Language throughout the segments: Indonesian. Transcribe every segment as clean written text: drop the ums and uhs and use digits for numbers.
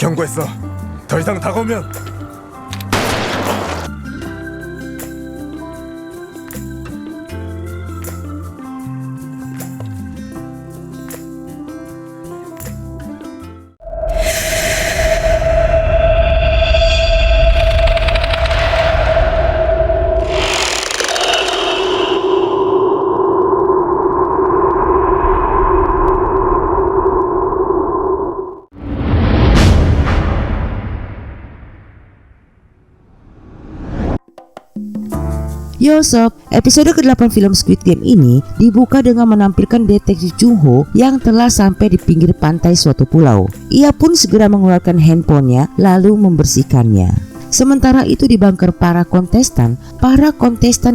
경고했어. 더 이상 다가오면 Yo sob, episode ke-8 film Squid Game ini dibuka dengan menampilkan detektif Jung Ho yang telah sampai di pinggir pantai suatu pulau. Ia pun segera mengeluarkan handphonenya lalu membersihkannya. Sementara itu di bunker para kontestan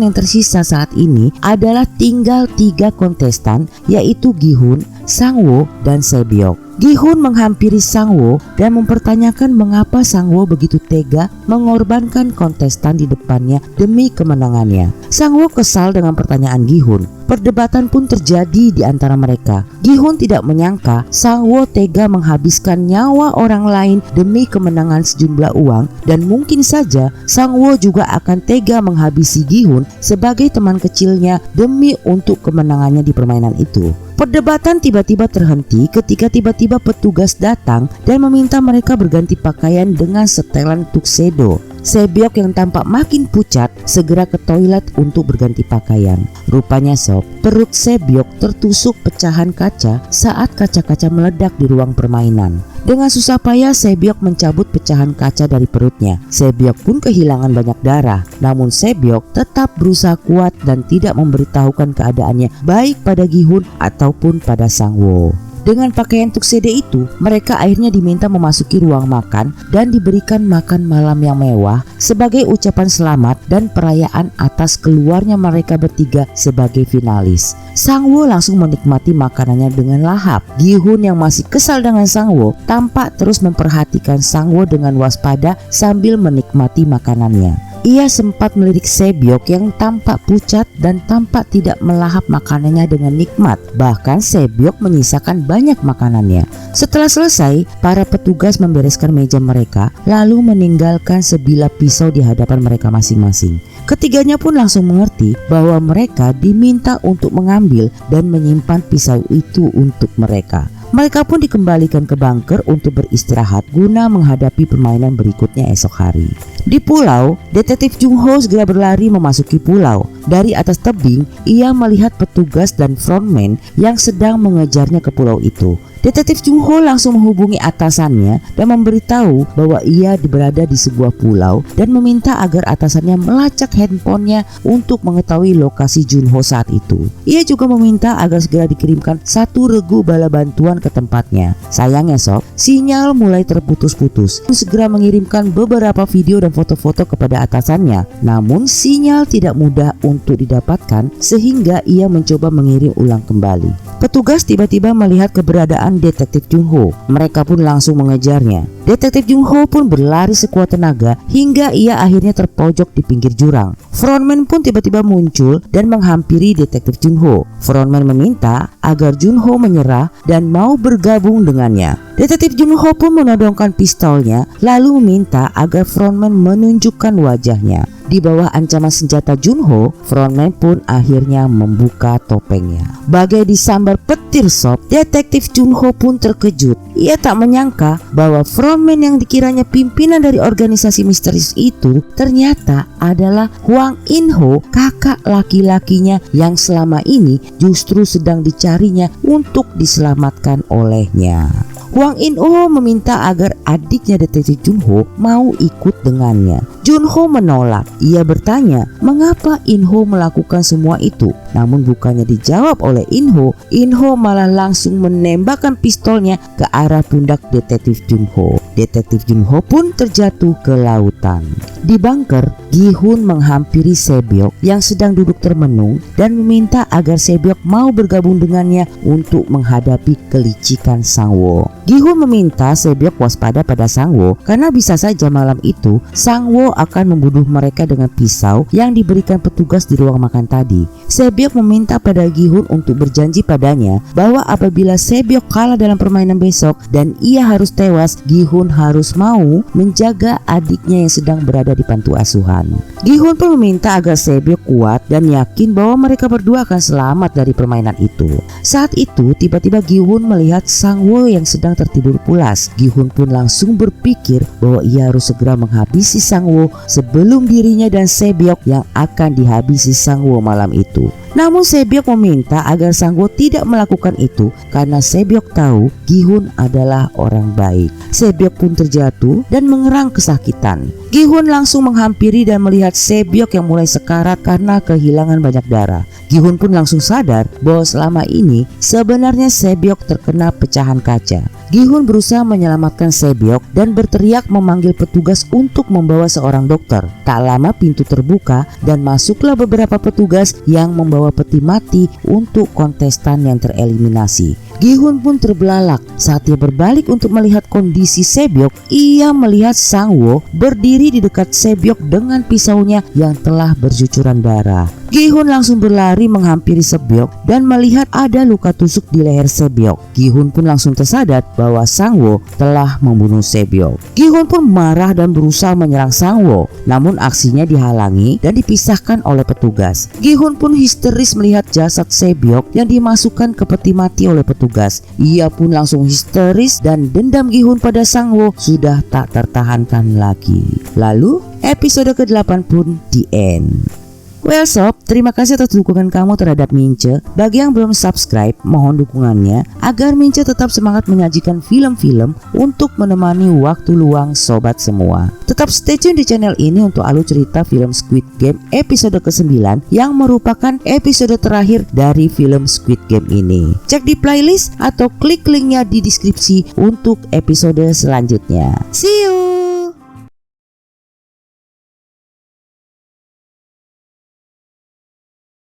yang tersisa saat ini adalah tinggal 3 kontestan, yaitu Gi-hun, Sang-woo, dan Se-byok. Gi-hun menghampiri Sang-woo dan mempertanyakan mengapa Sang-woo begitu tega mengorbankan kontestan di depannya demi kemenangannya. Sang-woo kesal dengan pertanyaan Gi-hun. Perdebatan pun terjadi di antara mereka. Gi-hun tidak menyangka Sang-woo tega menghabiskan nyawa orang lain demi kemenangan sejumlah uang, dan mungkin saja Sang-woo juga akan tega menghabisi Gi-hun sebagai teman kecilnya demi untuk kemenangannya di permainan itu. Perdebatan tiba-tiba terhenti ketika tiba-tiba petugas datang dan meminta mereka berganti pakaian dengan setelan tuxedo. Se-byok yang tampak makin pucat segera ke toilet untuk berganti pakaian. Rupanya sob, perut Se-byok tertusuk pecahan kaca saat kaca-kaca meledak di ruang permainan. Dengan susah payah Se-byok mencabut pecahan kaca dari perutnya. Se-byok pun kehilangan banyak darah. Namun Se-byok tetap berusaha kuat dan tidak memberitahukan keadaannya baik pada Gi-hun ataupun pada Sang-woo. Dengan pakaian tuxedo itu, mereka akhirnya diminta memasuki ruang makan dan diberikan makan malam yang mewah sebagai ucapan selamat dan perayaan atas keluarnya mereka bertiga sebagai finalis. Sang-woo langsung menikmati makanannya dengan lahap. Gi-hun yang masih kesal dengan Sang-woo tampak terus memperhatikan Sang-woo dengan waspada sambil menikmati makanannya. Ia sempat melirik Se-byok yang tampak pucat dan tampak tidak melahap makanannya dengan nikmat. Bahkan Se-byok menyisakan banyak makanannya. Setelah selesai, para petugas membereskan meja mereka lalu meninggalkan sebilah pisau di hadapan mereka masing-masing. Ketiganya pun langsung mengerti bahwa mereka diminta untuk mengambil dan menyimpan pisau itu untuk mereka. Mereka pun dikembalikan ke bunker untuk beristirahat guna menghadapi permainan berikutnya esok hari. Di pulau, detektif Jung Ho segera berlari memasuki pulau. Dari atas tebing, ia melihat petugas dan frontman yang sedang mengejarnya ke pulau itu. Detektif Jung Ho langsung menghubungi atasannya dan memberitahu bahwa ia berada di sebuah pulau dan meminta agar atasannya melacak handphonenya untuk mengetahui lokasi Jun Ho saat itu. Ia juga meminta agar segera dikirimkan 1 regu bala bantuan ke tempatnya. Sayangnya sob, sinyal mulai terputus-putus. Segera mengirimkan beberapa video dan foto-foto kepada atasannya. Namun sinyal tidak mudah untuk didapatkan sehingga ia mencoba mengirim ulang kembali. Petugas tiba-tiba melihat keberadaan detektif Jung Ho. Mereka pun langsung mengejarnya. Detektif Jung Ho pun berlari sekuat tenaga hingga ia akhirnya terpojok di pinggir jurang. Frontman pun tiba-tiba muncul dan menghampiri detektif Jung Ho. Frontman meminta agar Jung Ho menyerah dan mau bergabung dengannya. Detektif Jung Ho pun menodongkan pistolnya lalu meminta agar frontman menunjukkan wajahnya. Di bawah ancaman senjata Jun Ho, frontman pun akhirnya membuka topengnya. Bagai disambar petir sob, detektif Jun Ho pun terkejut. Ia tak menyangka bahwa frontman yang dikiranya pimpinan dari organisasi misterius itu ternyata adalah Hwang In-ho, kakak laki-lakinya yang selama ini justru sedang dicarinya untuk diselamatkan olehnya. Hwang In-ho meminta agar adiknya detektif Jun Ho mau ikut dengannya. Jun Ho menolak. Ia bertanya mengapa In-ho melakukan semua itu. Namun bukannya dijawab oleh In-ho, In-ho malah langsung menembakkan pistolnya ke arah pundak detektif Jun Ho. Detektif Jun Ho pun terjatuh ke lautan. Di bunker, Gi-hun menghampiri Se-byok yang sedang duduk termenung dan meminta agar Se-byok mau bergabung dengannya untuk menghadapi kelicikan Sang-woo. Gi-hun meminta Se-byok waspada pada Sang-woo karena bisa saja malam itu Sang-woo akan membunuh mereka dengan pisau yang diberikan petugas di ruang makan tadi. Se-byok Sebyok meminta pada Gi-hun untuk berjanji padanya bahwa apabila Sebyok kalah dalam permainan besok dan ia harus tewas, Gi-hun harus mau menjaga adiknya yang sedang berada di panti asuhan. Gi-hun pun meminta agar Sebyok kuat dan yakin bahwa mereka berdua akan selamat dari permainan itu. Saat itu tiba-tiba Gi-hun melihat Sang-woo yang sedang tertidur pulas. Gi-hun pun langsung berpikir bahwa ia harus segera menghabisi Sang-woo sebelum dirinya dan Sebyok yang akan dihabisi Sang-woo malam itu. Namun Sebyok meminta agar Sang-woo tidak melakukan itu karena Sebyok tahu Gi-hun adalah orang baik. Sebyok pun terjatuh dan mengerang kesakitan. Gi-hun langsung menghampiri dan melihat Sebyok yang mulai sekarat karena kehilangan banyak darah. Gi-hun pun langsung sadar bahwa selama ini sebenarnya Sebyok terkena pecahan kaca. Gi-hun berusaha menyelamatkan Sebyok dan berteriak memanggil petugas untuk membawa seorang dokter. Tak lama pintu terbuka dan masuklah beberapa petugas yang membawa peti mati untuk kontestan yang tereliminasi. Gi-hun pun terbelalak. Saat dia berbalik untuk melihat kondisi Sebyok, ia melihat Sang-woo berdiri di dekat Sebyok dengan pisaunya yang telah bercucuran darah. Gi-hun langsung berlari menghampiri Sebyok dan melihat ada luka tusuk di leher Sebyok. Gi-hun pun langsung tersadar bahwa Sang-woo telah membunuh Sebyok. Gi-hun pun marah dan berusaha menyerang Sang-woo, namun aksinya dihalangi dan dipisahkan oleh petugas. Gi-hun pun histeris melihat jasad Sebyok yang dimasukkan ke peti mati oleh petugas. Ia pun langsung histeris dan dendam Gi-hun pada Sang-woo sudah tak tertahankan lagi. Lalu episode ke-8 pun di end. Well sob, terima kasih atas dukungan kamu terhadap Mince. Bagi yang belum subscribe, mohon dukungannya agar Mince tetap semangat menyajikan film-film untuk menemani waktu luang sobat semua. Tetap stay tune di channel ini untuk alur cerita film Squid Game episode ke-9 yang merupakan episode terakhir dari film Squid Game ini. Cek di playlist atau klik linknya di deskripsi untuk episode selanjutnya. See you!